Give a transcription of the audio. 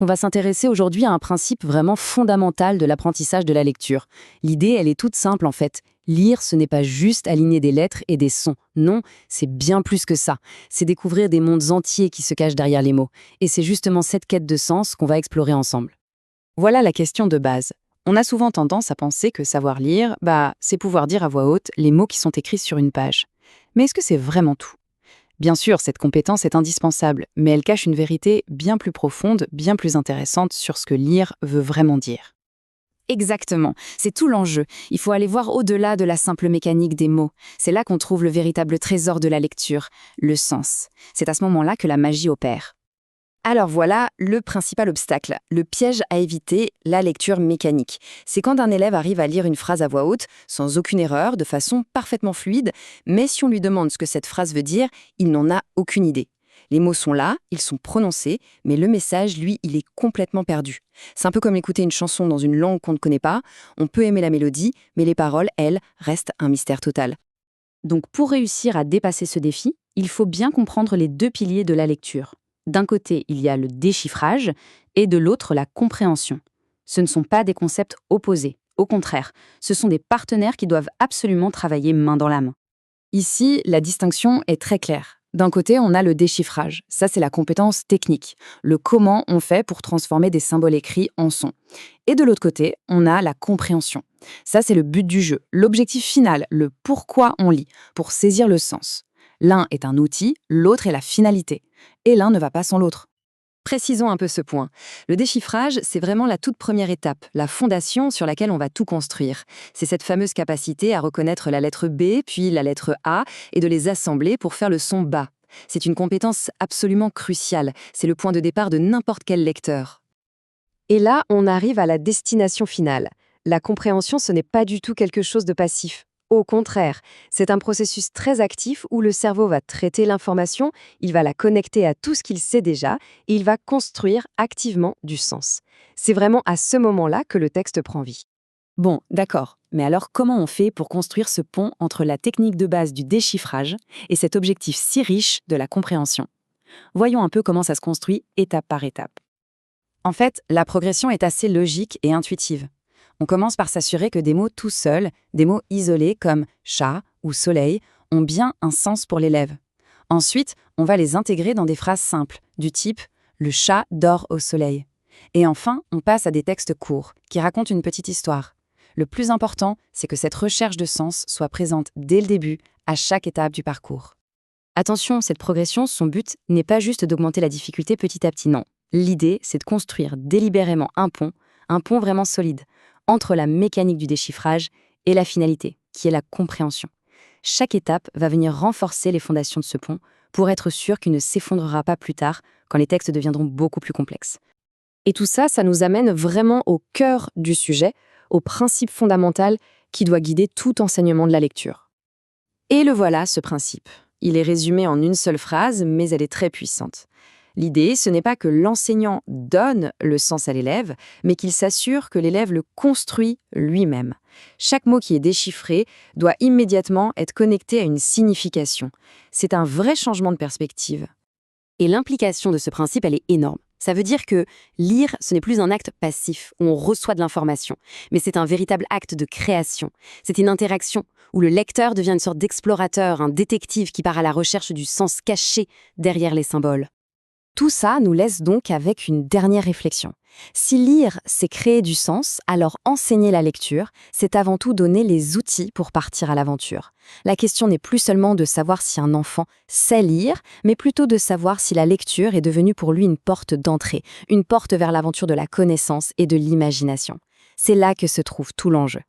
On va s'intéresser aujourd'hui à un principe vraiment fondamental de l'apprentissage de la lecture. L'idée, elle est toute simple en fait. Lire, ce n'est pas juste aligner des lettres et des sons. Non, c'est bien plus que ça. C'est découvrir des mondes entiers qui se cachent derrière les mots. Et c'est justement cette quête de sens qu'on va explorer ensemble. Voilà la question de base. On a souvent tendance à penser que savoir lire, c'est pouvoir dire à voix haute les mots qui sont écrits sur une page. Mais est-ce que c'est vraiment tout ? Bien sûr, cette compétence est indispensable, mais elle cache une vérité bien plus profonde, bien plus intéressante sur ce que lire veut vraiment dire. Exactement, c'est tout l'enjeu. Il faut aller voir au-delà de la simple mécanique des mots. C'est là qu'on trouve le véritable trésor de la lecture, le sens. C'est à ce moment-là que la magie opère. Alors voilà le principal obstacle, le piège à éviter, la lecture mécanique. C'est quand un élève arrive à lire une phrase à voix haute, sans aucune erreur, de façon parfaitement fluide, mais si on lui demande ce que cette phrase veut dire, il n'en a aucune idée. Les mots sont là, ils sont prononcés, mais le message, lui, il est complètement perdu. C'est un peu comme écouter une chanson dans une langue qu'on ne connaît pas. On peut aimer la mélodie, mais les paroles, elles, restent un mystère total. Donc pour réussir à dépasser ce défi, il faut bien comprendre les deux piliers de la lecture. D'un côté, il y a le déchiffrage et de l'autre, la compréhension. Ce ne sont pas des concepts opposés. Au contraire, ce sont des partenaires qui doivent absolument travailler main dans la main. Ici, la distinction est très claire. D'un côté, on a le déchiffrage. Ça, c'est la compétence technique. Le comment on fait pour transformer des symboles écrits en sons. Et de l'autre côté, on a la compréhension. Ça, c'est le but du jeu, l'objectif final, le pourquoi on lit, pour saisir le sens. L'un est un outil, l'autre est la finalité. Et l'un ne va pas sans l'autre. Précisons un peu ce point. Le déchiffrage, c'est vraiment la toute première étape, la fondation sur laquelle on va tout construire. C'est cette fameuse capacité à reconnaître la lettre B, puis la lettre A, et de les assembler pour faire le son BA. C'est une compétence absolument cruciale. C'est le point de départ de n'importe quel lecteur. Et là, on arrive à la destination finale. La compréhension, ce n'est pas du tout quelque chose de passif. Au contraire, c'est un processus très actif où le cerveau va traiter l'information, il va la connecter à tout ce qu'il sait déjà et il va construire activement du sens. C'est vraiment à ce moment-là que le texte prend vie. Bon, d'accord, mais alors comment on fait pour construire ce pont entre la technique de base du déchiffrage et cet objectif si riche de la compréhension ? Voyons un peu comment ça se construit étape par étape. En fait, la progression est assez logique et intuitive. On commence par s'assurer que des mots tout seuls, des mots isolés comme chat ou soleil, ont bien un sens pour l'élève. Ensuite, on va les intégrer dans des phrases simples, du type « le chat dort au soleil ». Et enfin, on passe à des textes courts, qui racontent une petite histoire. Le plus important, c'est que cette recherche de sens soit présente dès le début, à chaque étape du parcours. Attention, cette progression, son but n'est pas juste d'augmenter la difficulté petit à petit, non. L'idée, c'est de construire délibérément un pont vraiment solide, entre la mécanique du déchiffrage et la finalité, qui est la compréhension. Chaque étape va venir renforcer les fondations de ce pont pour être sûr qu'il ne s'effondrera pas plus tard quand les textes deviendront beaucoup plus complexes. Et tout ça, ça nous amène vraiment au cœur du sujet, au principe fondamental qui doit guider tout enseignement de la lecture. Et le voilà, ce principe. Il est résumé en une seule phrase, mais elle est très puissante. L'idée, ce n'est pas que l'enseignant donne le sens à l'élève, mais qu'il s'assure que l'élève le construit lui-même. Chaque mot qui est déchiffré doit immédiatement être connecté à une signification. C'est un vrai changement de perspective. Et l'implication de ce principe, elle est énorme. Ça veut dire que lire, ce n'est plus un acte passif où on reçoit de l'information, mais c'est un véritable acte de création. C'est une interaction où le lecteur devient une sorte d'explorateur, un détective qui part à la recherche du sens caché derrière les symboles. Tout ça nous laisse donc avec une dernière réflexion. Si lire, c'est créer du sens, alors enseigner la lecture, c'est avant tout donner les outils pour partir à l'aventure. La question n'est plus seulement de savoir si un enfant sait lire, mais plutôt de savoir si la lecture est devenue pour lui une porte d'entrée, une porte vers l'aventure de la connaissance et de l'imagination. C'est là que se trouve tout l'enjeu.